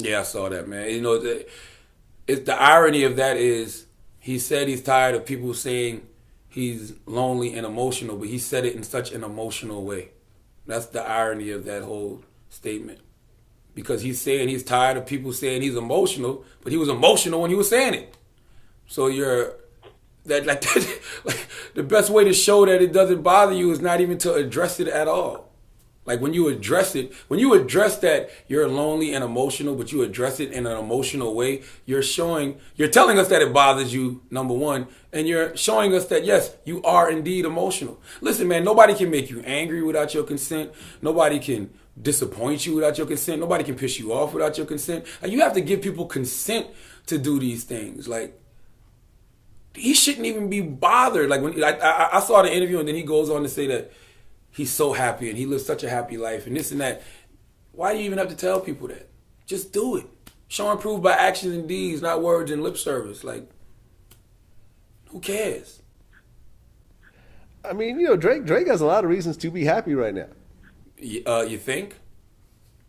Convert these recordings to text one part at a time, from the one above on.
Yeah, I saw that, man. You know, the irony of that is he said he's tired of people saying he's lonely and emotional, but he said it in such an emotional way. That's the irony of that whole statement. Because he's saying he's tired of people saying he's emotional, but he was emotional when he was saying it. So like the best way to show that it doesn't bother you is not even to address it at all. Like when you address that you're lonely and emotional, but you address it in an emotional way, you're telling us that it bothers you, number one, and you're showing us that, yes, you are indeed emotional. Listen, man, nobody can make you angry without your consent. Nobody can disappoint you without your consent. Nobody can piss you off without your consent. And you have to give people consent to do these things. Like, he shouldn't even be bothered. Like when I saw the interview, and then he goes on to say that he's so happy and he lives such a happy life and this and that. Why do you even have to tell people that? Just do it. Show and prove by actions and deeds, not words and lip service. Like, who cares? I mean, Drake has a lot of reasons to be happy right now. You think?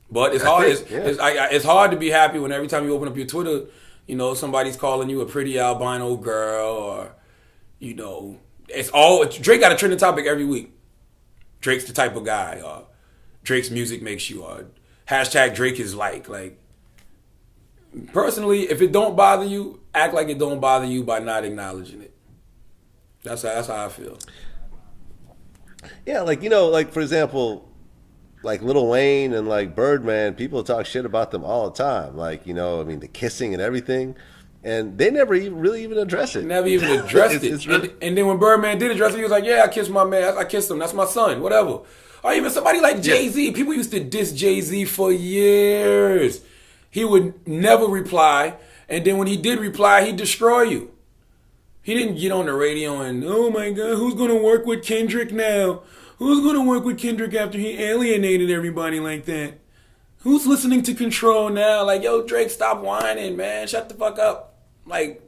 But it's hard. It's hard to be happy when every time you open up your Twitter, somebody's calling you a pretty albino girl, or Drake got a trending topic every week. Drake's the type of guy, or Drake's music makes you, or hashtag Drake is like. Personally, if it don't bother you, act like it don't bother you by not acknowledging it. That's how I feel. Yeah, like for example, like Lil Wayne and like Birdman, people talk shit about them all the time. Like, the kissing and everything. And they never really even address it. Never even addressed it. And then when Birdman did address it, he was like, yeah, I kissed my man. I kissed him. That's my son. Whatever. Or even somebody like Jay-Z. People used to diss Jay-Z for years. He would never reply. And then when he did reply, he'd destroy you. He didn't get on the radio and, oh my God, who's going to work with Kendrick now? Who's going to work with Kendrick after he alienated everybody like that? Who's listening to Control now? Like, yo, Drake, stop whining, man. Shut the fuck up. Like,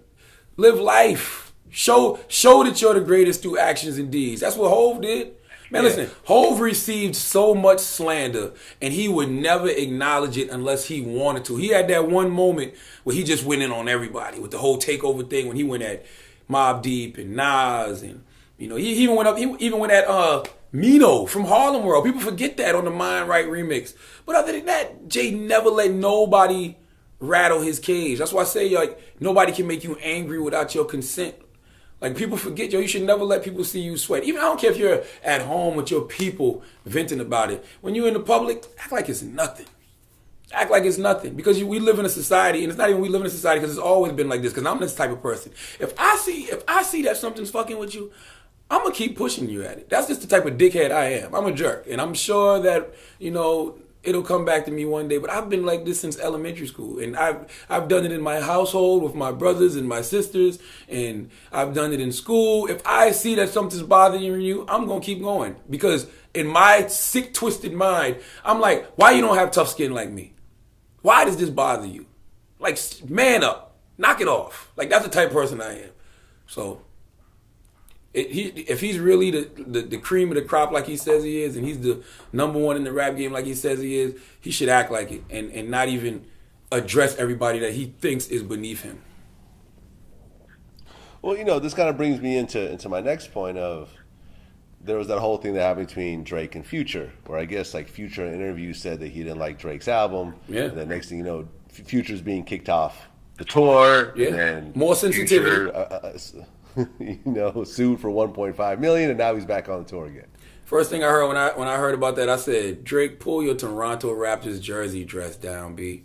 live life. Show that you're the greatest through actions and deeds. That's what Hov did. Man, listen, Hov received so much slander, and he would never acknowledge it unless he wanted to. He had that one moment where he just went in on everybody with the whole takeover thing when he went at Mobb Deep and Nas, and he even went at Mino from Harlem World. People forget that on the Mind Right remix. But other than that, Jay never let nobody rattle his cage. That's why I say, like, nobody can make you angry without your consent. Like, people forget, you should never let people see you sweat. Even I don't care if you're at home with your people venting about it. When you're in the public, act like it's nothing. Act like it's nothing. Because we live in a society, and it's not even we live in a society because it's always been like this, because I'm this type of person. If I see that something's fucking with you, I'm going to keep pushing you at it. That's just the type of dickhead I am. I'm a jerk. And I'm sure that, it'll come back to me one day. But I've been like this since elementary school. And I've done it in my household with my brothers and my sisters. And I've done it in school. If I see that something's bothering you, I'm going to keep going. Because in my sick, twisted mind, I'm like, why you don't have tough skin like me? Why does this bother you? Like, man up. Knock it off. Like, that's the type of person I am. So if he's really the cream of the crop like he says he is, and he's the number one in the rap game like he says he is, he should act like it and not even address everybody that he thinks is beneath him. Well, this kind of brings me into my next point of, there was that whole thing that happened between Drake and Future, where I guess like Future in an interview said that he didn't like Drake's album. Yeah. And then next thing you know, Future's being kicked off the tour. Yeah. And more sensitivity. Sued for $1.5 million, and now he's back on the tour again. First thing I heard when I heard about that, I said, Drake, pull your Toronto Raptors jersey dress down, B.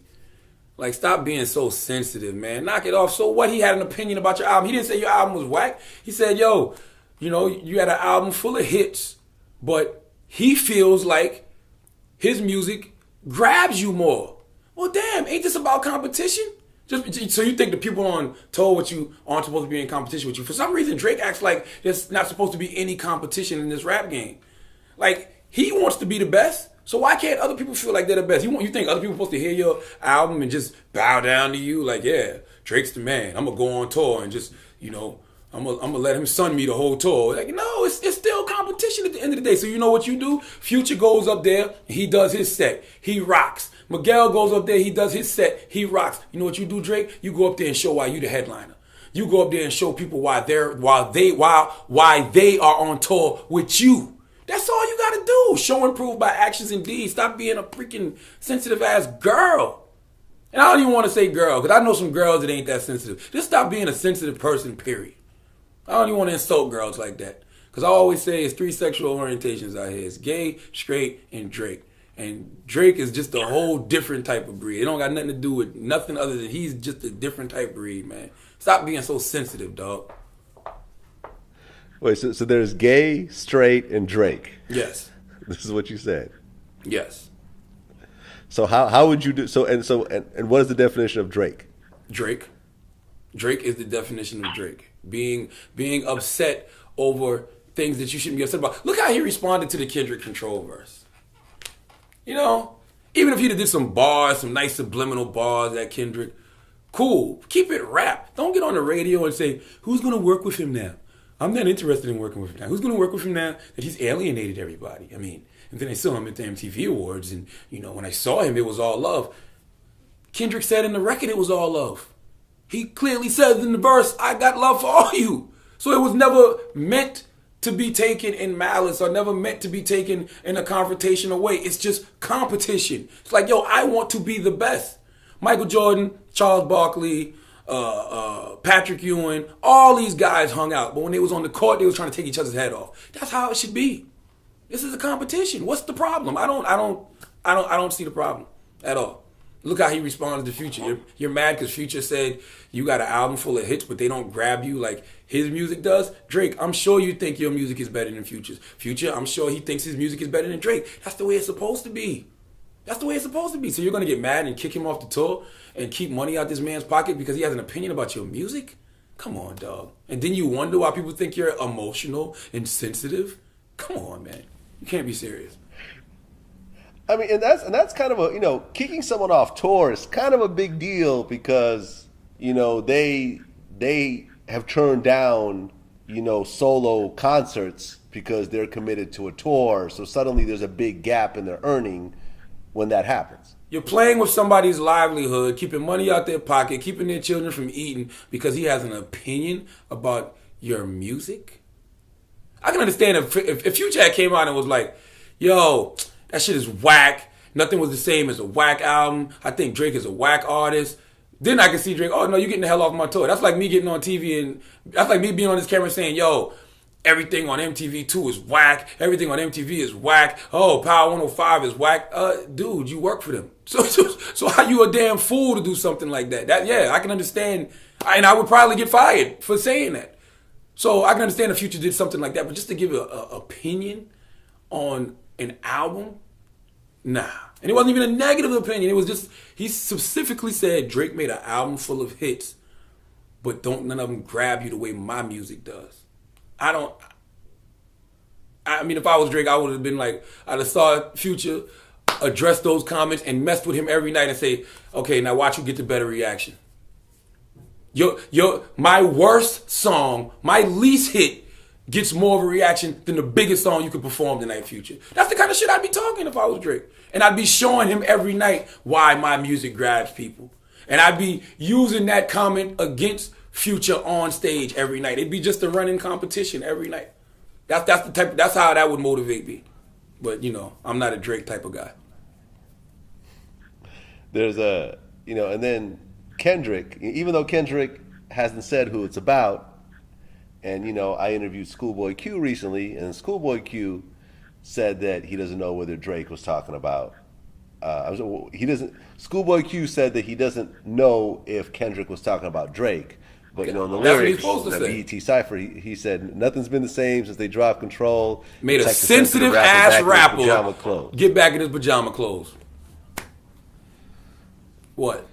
Like, stop being so sensitive, man. Knock it off. So what? He had an opinion about your album. He didn't say your album was whack. He said, yo, you had an album full of hits, but he feels like his music grabs you more. Well, damn, ain't this about competition? So you think the people on tour with you aren't supposed to be in competition with you? For some reason, Drake acts like there's not supposed to be any competition in this rap game. Like, he wants to be the best, so why can't other people feel like they're the best? You think other people are supposed to hear your album and just bow down to you? Like, yeah, Drake's the man. I'm going to go on tour and just, I'm gonna let him sun me the whole tour. Like, no, it's still competition at the end of the day. So you know what you do? Future goes up there, and he does his set. He rocks. Miguel goes up there, he does his set, he rocks. You know what you do, Drake? You go up there and show why you the headliner. You go up there and show people why they are on tour with you. That's all you gotta do. Show and prove by actions and deeds. Stop being a freaking sensitive ass girl. And I don't even want to say girl, because I know some girls that ain't that sensitive. Just stop being a sensitive person, period. I don't even want to insult girls like that. Because I always say it's 3 sexual orientations out here. It's gay, straight, and Drake. And Drake is just a whole different type of breed. It don't got nothing to do with nothing other than he's just a different type of breed, man. Stop being so sensitive, dog. Wait, so there's gay, straight, and Drake. Yes. This is what you said. Yes. So how would you do and what is the definition of Drake? Drake is the definition of Drake. Being upset over things that you shouldn't be upset about. Look how he responded to the Kendrick Control verse. You know, even if he'd have did some bars, some nice subliminal bars at Kendrick, cool. Keep it rap. Don't get on the radio and say, who's going to work with him now? I'm not interested in working with him now. Who's going to work with him now that he's alienated everybody? I mean, and then I saw him at the MTV Awards, and, you know, when I saw him, it was all love. Kendrick said in the record it was all love. He clearly says in the verse, I got love for all you. So it was never meant to be taken in malice or never meant to be taken in a confrontational way. It's just competition. It's like, yo, I want to be the best. Michael Jordan, Charles Barkley, Patrick Ewing, all these guys hung out. But when they was on the court, they was trying to take each other's head off. That's how it should be. This is a competition. What's the problem? I don't see the problem at all. Look how he responded to Future. You're mad because Future said you got an album full of hits, but they don't grab you like his music does. Drake, I'm sure you think your music is better than Future's. Future, I'm sure he thinks his music is better than Drake. That's the way it's supposed to be. That's the way it's supposed to be. So you're going to get mad and kick him off the tour and keep money out this man's pocket because he has an opinion about your music? Come on, dog. And then you wonder why people think you're emotional and sensitive? Come on, man. You can't be serious. I mean, and that's kind of a, you know, kicking someone off tour is kind of a big deal because, you know, they have turned down, you know, solo concerts because they're committed to a tour. So suddenly there's a big gap in their earning when that happens. You're playing with somebody's livelihood, keeping money out their pocket, keeping their children from eating because he has an opinion about your music. I can understand if Future came out and was like, yo, that shit is whack. Nothing was the same as a whack album. I think Drake is a whack artist. Then I can see Drake, oh no, you're getting the hell off my tour. That's like me getting on TV and that's like me being on this camera saying, yo, everything on MTV2 is whack. Everything on MTV is whack. Oh, Power 105 is whack. Dude, you work for them. So how you a damn fool to do something like that? Yeah, I can understand. And I would probably get fired for saying that. So I can understand if Future did something like that. But just to give an opinion on an album, nah. And it wasn't even a negative opinion. It was just, he specifically said Drake made an album full of hits, but don't none of them grab you the way my music does. I mean, if I was Drake, I would have been like, I'd have saw Future, address those comments, and messed with him every night and say, okay, now watch you get the better reaction. My worst song, my least hit, gets more of a reaction than the biggest song you could perform tonight, Future. That's the kind of shit I'd be talking if I was Drake. And I'd be showing him every night why my music grabs people. And I'd be using that comment against Future on stage every night. It'd be just a running competition every night. That's how that would motivate me. But, you know, I'm not a Drake type of guy. There's and then Kendrick, even though Kendrick hasn't said who it's about, and, you know, I interviewed Schoolboy Q recently, and Schoolboy Q said that he doesn't know whether Drake was talking about. Schoolboy Q said that he doesn't know if Kendrick was talking about Drake. But, you know, in the lyrics, the BET Cypher, he said, nothing's been the same since they dropped Control. Made a sensitive-ass rapper get back in his pajama clothes. What?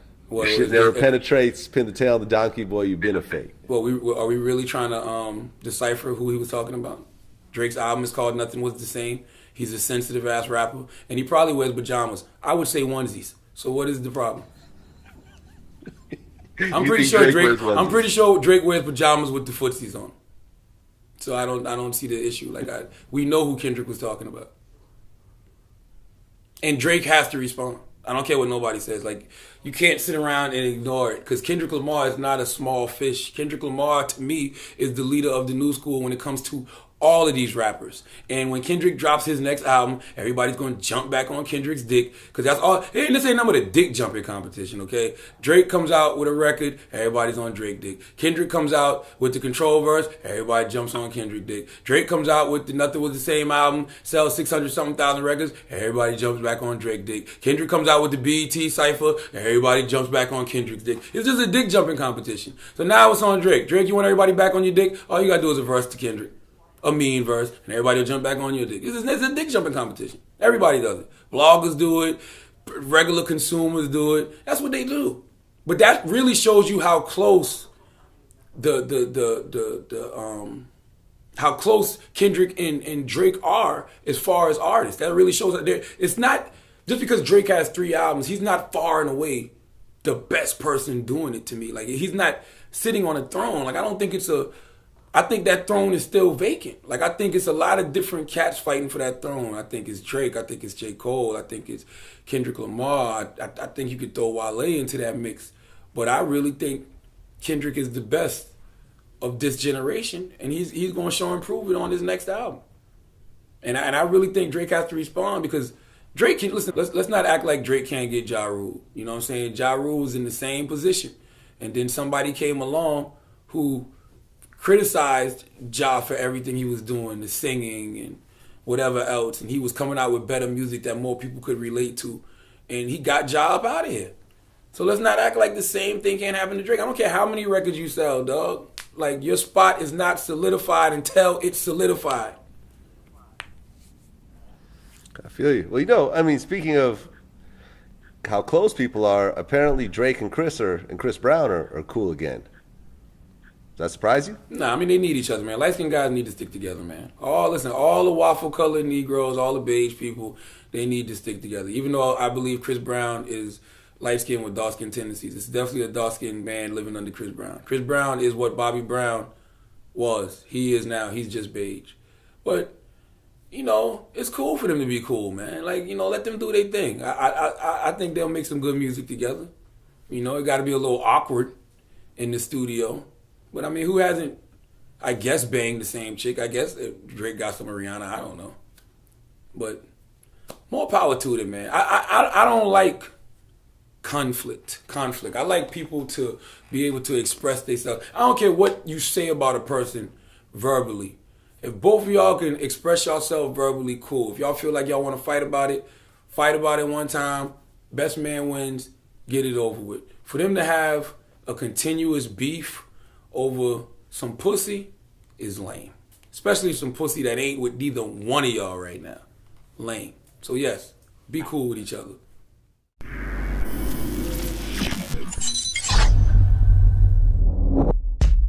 Shit never penetrates, pin the tail on the donkey, boy, you've been a fake. Well, are we really trying to decipher who he was talking about? Drake's album is called Nothing Was the Same. He's a sensitive-ass rapper, and he probably wears pajamas. I would say onesies. So what is the problem? I'm pretty sure Drake wears pajamas with the footies on. So I don't see the issue. We know who Kendrick was talking about. And Drake has to respond. I don't care what nobody says. Like, you can't sit around and ignore it because Kendrick Lamar is not a small fish. Kendrick Lamar, to me, is the leader of the new school when it comes to all of these rappers. And when Kendrick drops his next album, everybody's going to jump back on Kendrick's dick because that's all. Hey, this ain't nothing but a dick jumping competition, okay? Drake comes out with a record, everybody's on Drake dick. Kendrick comes out with the Control verse, everybody jumps on Kendrick dick. Drake comes out with the Nothing Was the Same album, sells 600-something thousand records, everybody jumps back on Drake dick. Kendrick comes out with the BET Cypher, everybody jumps back on Kendrick's dick. It's just a dick jumping competition. So now it's on Drake. Drake, you want everybody back on your dick? All you got to do is a verse to Kendrick. A mean verse, and everybody will jump back on your dick. It's a dick jumping competition. Everybody does it. Bloggers do it. Regular consumers do it. That's what they do. But that really shows you how close how close Kendrick and Drake are as far as artists. That really shows that it's not just because Drake has 3 albums. He's not far and away the best person doing it to me. Like, he's not sitting on a throne. Like, I think that throne is still vacant. Like, I think it's a lot of different cats fighting for that throne. I think it's Drake. I think it's J. Cole. I think it's Kendrick Lamar. I think you could throw Wale into that mix. But I really think Kendrick is the best of this generation, and he's going to show improvement on his next album. And I really think Drake has to respond because Drake can, listen, let's not act like Drake can't get Ja Rule. You know what I'm saying? Ja Rule was in the same position. And then somebody came along who criticized Ja for everything he was doing, the singing and whatever else, and he was coming out with better music that more people could relate to, and he got Ja up out of here. So let's not act like the same thing can't happen to Drake. I don't care how many records you sell, dog. Like, your spot is not solidified until it's solidified. I feel you. Well, I mean, speaking of how close people are, apparently Drake and Chris Brown are cool again. Does that surprise you? Nah, I mean, they need each other, man. Light-skinned guys need to stick together, man. All the waffle-colored Negroes, all the beige people, they need to stick together. Even though I believe Chris Brown is light-skinned with dark-skinned tendencies. It's definitely a dark-skinned man living under Chris Brown. Chris Brown is what Bobby Brown was. He is now. He's just beige. But, it's cool for them to be cool, man. Like, let them do their thing. I think they'll make some good music together. It got to be a little awkward in the studio. But, I mean, who hasn't, I guess, banged the same chick? I guess Drake got some Rihanna. I don't know. But more power to them, man. I don't like conflict. I like people to be able to express themselves. I don't care what you say about a person verbally. If both of y'all can express yourself verbally, cool. If y'all feel like y'all want to fight about it one time. Best man wins. Get it over with. For them to have a continuous beef over some pussy is lame. Especially some pussy that ain't with neither one of y'all right now. Lame. So yes, be cool with each other.